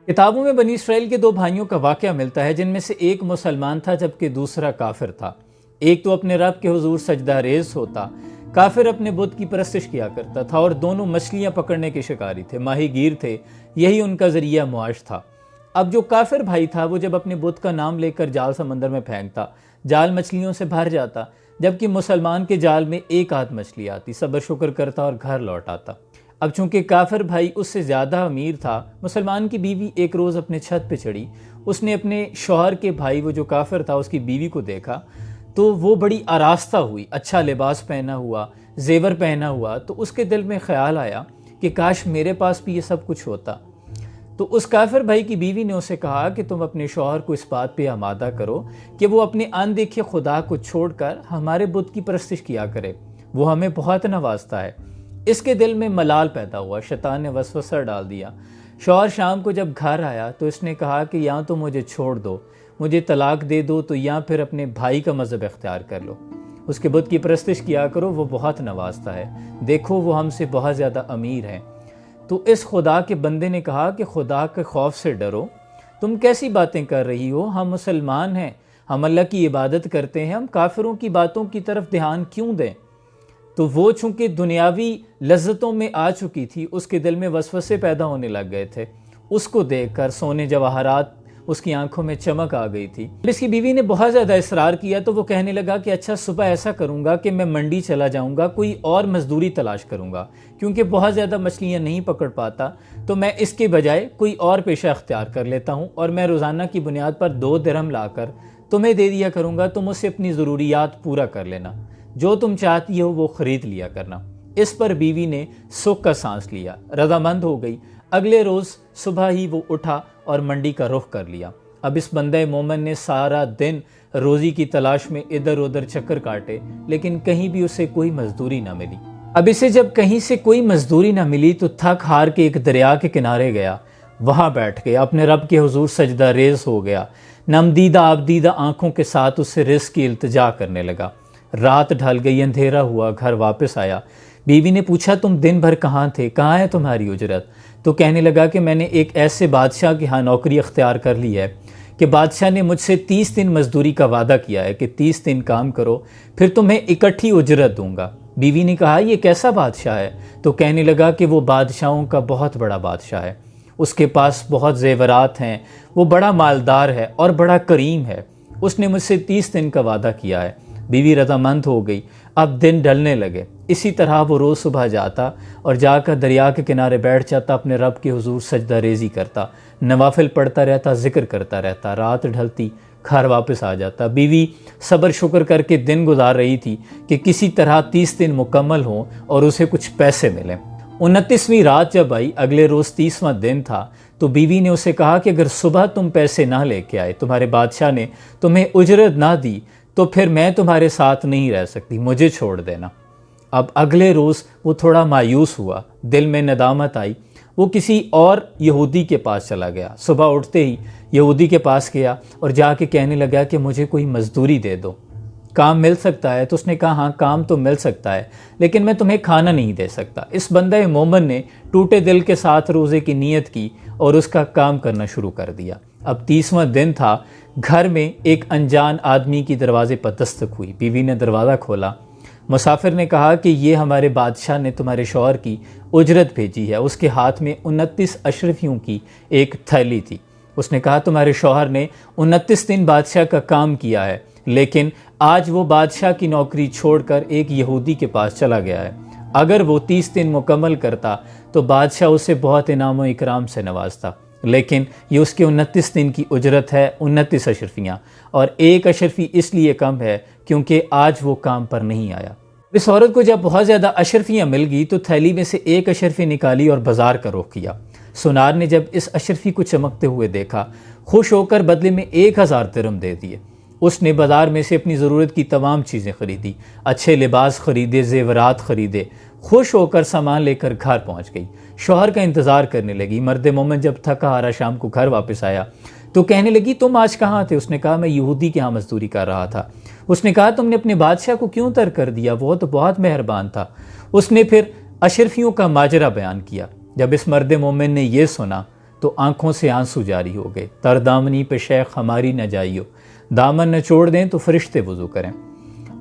کتابوں میں بنی اسرائیل کے دو بھائیوں کا واقعہ ملتا ہے جن میں سے ایک مسلمان تھا جبکہ دوسرا کافر تھا۔ ایک تو اپنے رب کے حضور سجدہ ریز ہوتا، کافر اپنے بت کی پرستش کیا کرتا تھا اور دونوں مچھلیاں پکڑنے کے شکاری تھے، ماہی گیر تھے، یہی ان کا ذریعہ معاش تھا۔ اب جو کافر بھائی تھا وہ جب اپنے بت کا نام لے کر جال سمندر میں پھینکتا، جال مچھلیوں سے بھر جاتا، جبکہ مسلمان کے جال میں ایک آدھ مچھلی آتی، صبر شکر کرتا اور گھر لوٹ آتا۔ اب چونکہ کافر بھائی اس سے زیادہ امیر تھا، مسلمان کی بیوی ایک روز اپنے چھت پہ چڑھی، اس نے اپنے شوہر کے بھائی وہ جو کافر تھا اس کی بیوی کو دیکھا تو وہ بڑی آراستہ ہوئی، اچھا لباس پہنا ہوا، زیور پہنا ہوا، تو اس کے دل میں خیال آیا کہ کاش میرے پاس بھی یہ سب کچھ ہوتا۔ تو اس کافر بھائی کی بیوی نے اسے کہا کہ تم اپنے شوہر کو اس بات پہ آمادہ کرو کہ وہ اپنے اندیکھے خدا کو چھوڑ کر ہمارے بت کی پرستش کیا کرے، وہ ہمیں بہت نوازتا ہے۔ اس کے دل میں ملال پیدا ہوا، شیطان نے وسوسہ ڈال دیا۔ شوہر شام کو جب گھر آیا تو اس نے کہا کہ یا تو مجھے چھوڑ دو، مجھے طلاق دے دو، تو یا پھر اپنے بھائی کا مذہب اختیار کر لو، اس کے بت کی پرستش کیا کرو، وہ بہت نوازتا ہے، دیکھو وہ ہم سے بہت زیادہ امیر ہے۔ تو اس خدا کے بندے نے کہا کہ خدا کے خوف سے ڈرو، تم کیسی باتیں کر رہی ہو، ہم مسلمان ہیں، ہم اللہ کی عبادت کرتے ہیں، ہم کافروں کی باتوں کی طرف دھیان کیوں دیں؟ تو وہ چونکہ دنیاوی لذتوں میں آ چکی تھی، اس کے دل میں وسوسے پیدا ہونے لگ گئے تھے۔ اس کو دیکھ کر سونے جواہرات اس کی آنکھوں میں چمک آ گئی تھی۔ اس کی بیوی نے بہت زیادہ اصرار کیا تو وہ کہنے لگا کہ اچھا صبح ایسا کروں گا کہ میں منڈی چلا جاؤں گا، کوئی اور مزدوری تلاش کروں گا، کیونکہ بہت زیادہ مچھلیاں نہیں پکڑ پاتا، تو میں اس کے بجائے کوئی اور پیشہ اختیار کر لیتا ہوں اور میں روزانہ کی بنیاد پر 2 درہم لا کر تمہیں دے دیا کروں گا، تم اس سے اپنی ضروریات پورا کر لینا، جو تم چاہتی ہو وہ خرید لیا کرنا۔ اس پر بیوی نے سکھ کا سانس لیا، رضامند ہو گئی۔ اگلے روز صبح ہی وہ اٹھا اور منڈی کا رخ کر لیا۔ اب اس بندہ مومن نے سارا دن روزی کی تلاش میں ادھر ادھر چکر کاٹے، لیکن کہیں بھی اسے کوئی مزدوری نہ ملی۔ اب اسے جب کہیں سے کوئی مزدوری نہ ملی تو تھک ہار کے ایک دریا کے کنارے گیا، وہاں بیٹھ گیا، اپنے رب کے حضور سجدہ ریز ہو گیا، نمدیدہ آبدیدہ آنکھوں کے ساتھ اس سے رزق کی التجا کرنے لگا۔ رات ڈھل گئی، اندھیرا ہوا، گھر واپس آیا۔ بیوی نے پوچھا تم دن بھر کہاں تھے، کہاں ہے تمہاری اجرت؟ تو کہنے لگا کہ میں نے ایک ایسے بادشاہ کے ہاں نوکری اختیار کر لی ہے کہ بادشاہ نے مجھ سے 30 دن مزدوری کا وعدہ کیا ہے کہ 30 دن کام کرو پھر تمہیں اکٹھی اجرت دوں گا۔ بیوی نے کہا یہ کیسا بادشاہ ہے؟ تو کہنے لگا کہ وہ بادشاہوں کا بہت بڑا بادشاہ ہے، اس کے پاس بہت زیورات ہیں، وہ بڑا مالدار ہے اور بڑا کریم ہے، اس نے مجھ سے 30 دن کا وعدہ کیا ہے۔ بیوی رضامند ہو گئی۔ اب دن ڈھلنے لگے، اسی طرح وہ روز صبح جاتا اور جا کر دریا کے کنارے بیٹھ جاتا، اپنے رب کے حضور سجدہ ریزی کرتا، نوافل پڑھتا رہتا، ذکر کرتا رہتا۔ رات ڈھلتی، گھر واپس آ جاتا۔ بیوی صبر شکر کر کے دن گزار رہی تھی کہ کسی طرح 30 دن مکمل ہوں اور اسے کچھ پیسے ملیں۔ 29ویں رات جب آئی، اگلے روز 30واں دن تھا، تو بیوی نے اسے کہا کہ اگر صبح تم پیسے نہ لے کے آئے، تمہارے بادشاہ نے تمہیں اجرت نہ دی، تو پھر میں تمہارے ساتھ نہیں رہ سکتی، مجھے چھوڑ دینا۔ اب اگلے روز وہ تھوڑا مایوس ہوا، دل میں ندامت آئی، وہ کسی اور یہودی کے پاس چلا گیا۔ صبح اٹھتے ہی یہودی کے پاس گیا اور جا کے کہنے لگا کہ مجھے کوئی مزدوری دے دو، کام مل سکتا ہے؟ تو اس نے کہا ہاں کام تو مل سکتا ہے، لیکن میں تمہیں کھانا نہیں دے سکتا۔ اس بندہ مومن نے ٹوٹے دل کے ساتھ روزے کی نیت کی اور اس کا کام کرنا شروع کر دیا۔ اب 30واں دن تھا، گھر میں ایک انجان آدمی کی دروازے پر دستک ہوئی۔ بیوی نے دروازہ کھولا، مسافر نے کہا کہ یہ ہمارے بادشاہ نے تمہارے شوہر کی اجرت بھیجی ہے۔ اس کے ہاتھ میں 29 اشرفیوں کی ایک تھیلی تھی۔ اس نے کہا تمہارے شوہر نے 29 دن بادشاہ کا کام کیا ہے، لیکن آج وہ بادشاہ کی نوکری چھوڑ کر ایک یہودی کے پاس چلا گیا ہے۔ اگر وہ 30 دن مکمل کرتا تو بادشاہ اسے بہت انعام و اکرام سے نوازتا، لیکن یہ اس کے 29 دن کی اجرت ہے، 29 اشرفیاں، اور ایک اشرفی اس لیے کم ہے کیونکہ آج وہ کام پر نہیں آیا۔ اس عورت کو جب بہت زیادہ اشرفیاں مل گئی تو تھیلی میں سے ایک اشرفی نکالی اور بازار کا رخ کیا۔ سونار نے جب اس اشرفی کو چمکتے ہوئے دیکھا، خوش ہو کر بدلے میں 1000 درہم دے دیے۔ اس نے بازار میں سے اپنی ضرورت کی تمام چیزیں خریدی، اچھے لباس خریدے، زیورات خریدے، خوش ہو کر سامان لے کر گھر پہنچ گئی۔ شوہر کا انتظار کرنے لگی۔ مرد مومن جب تھکا ہارا شام کو گھر واپس آیا تو کہنے لگی تم آج کہاں تھے؟ اس نے کہا میں یہودی کے ہاں مزدوری کر رہا تھا۔ اس نے کہا تم نے اپنے بادشاہ کو کیوں ترک کر دیا؟ وہ تو بہت مہربان تھا۔ اس نے پھر اشرفیوں کا ماجرا بیان کیا۔ جب اس مرد مومن نے یہ سنا تو آنکھوں سے آنسو جاری ہو گئے۔ تر دامنی پہ شیخ ہماری نہ جائیو، دامن نہ چھوڑ دیں تو فرشتے وضو کریں۔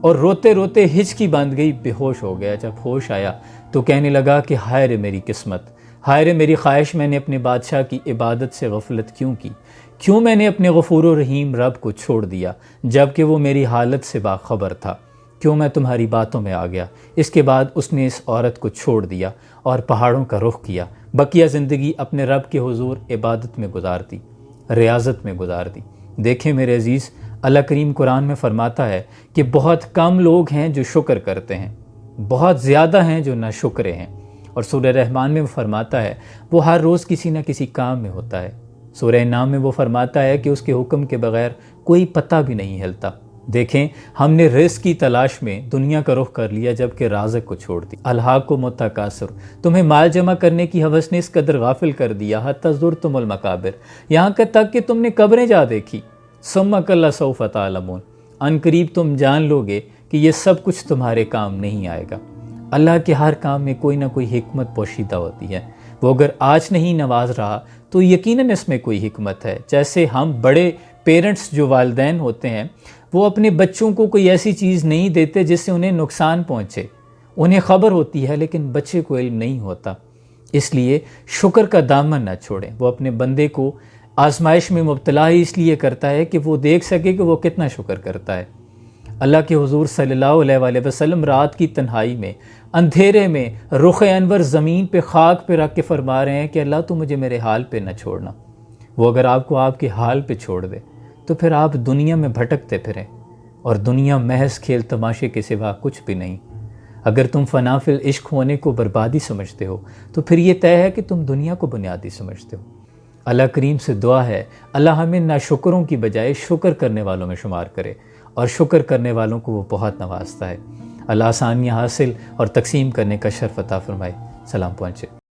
اور روتے روتے ہچکی باندھ گئی، بے ہوش ہو گیا۔ جب ہوش آیا تو کہنے لگا کہ ہائے رے میری قسمت، ہائے رے میری خواہش، میں نے اپنے بادشاہ کی عبادت سے غفلت کیوں کی؟ کیوں میں نے اپنے غفور و رحیم رب کو چھوڑ دیا جبکہ وہ میری حالت سے باخبر تھا؟ کیوں میں تمہاری باتوں میں آ گیا؟ اس کے بعد اس نے اس عورت کو چھوڑ دیا اور پہاڑوں کا رخ کیا۔ بقیہ زندگی اپنے رب کے حضور عبادت میں گزار دی، ریاضت میں گزار دی۔ دیکھیں میرے عزیز، اللہ کریم قرآن میں فرماتا ہے کہ بہت کم لوگ ہیں جو شکر کرتے ہیں، بہت زیادہ ہیں جو ناشکرے ہیں۔ اور سورہ رحمان میں وہ فرماتا ہے وہ ہر روز کسی نہ کسی کام میں ہوتا ہے۔ سورہ انعام میں وہ فرماتا ہے کہ اس کے حکم کے بغیر کوئی پتہ بھی نہیں ہلتا۔ دیکھیں، ہم نے رزق کی تلاش میں دنیا کا رخ کر لیا جبکہ رازق کو چھوڑ دی۔ الہاکم التکاثر، تمہیں مال جمع کرنے کی ہوس نے اس قدر غافل کر دیا، حتی زرتم المقابر، یہاں تک کہ تم نے قبریں جا دیکھی۔ ثم کلا سوف تعلمون، ان قریب تم جان لو گے کہ یہ سب کچھ تمہارے کام نہیں آئے گا۔ اللہ کے ہر کام میں کوئی نہ کوئی حکمت پوشیدہ ہوتی ہے۔ وہ اگر آج نہیں نواز رہا تو یقیناً اس میں کوئی حکمت ہے۔ جیسے ہم بڑے پیرنٹس جو والدین ہوتے ہیں وہ اپنے بچوں کو کوئی ایسی چیز نہیں دیتے جس سے انہیں نقصان پہنچے، انہیں خبر ہوتی ہے لیکن بچے کو علم نہیں ہوتا۔ اس لیے شکر کا دامن نہ چھوڑیں۔ وہ اپنے بندے کو آزمائش میں مبتلا ہی اس لیے کرتا ہے کہ وہ دیکھ سکے کہ وہ کتنا شکر کرتا ہے۔ اللہ کے حضور صلی اللہ علیہ وآلہ وسلم رات کی تنہائی میں، اندھیرے میں، رخ انور زمین پہ خاک پہ رکھ کے فرما رہے ہیں کہ اللہ تو مجھے میرے حال پہ نہ چھوڑنا۔ وہ اگر آپ کو آپ کے حال پہ چھوڑ دے تو پھر آپ دنیا میں بھٹکتے پھریں، اور دنیا محض کھیل تماشے کے سوا کچھ بھی نہیں۔ اگر تم فنا فی العشق ہونے کو بربادی سمجھتے ہو تو پھر یہ طے ہے کہ تم دنیا کو بنیادی سمجھتے ہو۔ اللہ کریم سے دعا ہے اللہ ہمیں ناشکروں کی بجائے شکر کرنے والوں میں شمار کرے، اور شکر کرنے والوں کو وہ بہت نوازتا ہے۔ اللہ آسانیاں حاصل اور تقسیم کرنے کا شرف عطا فرمائے۔ سلام پہنچے۔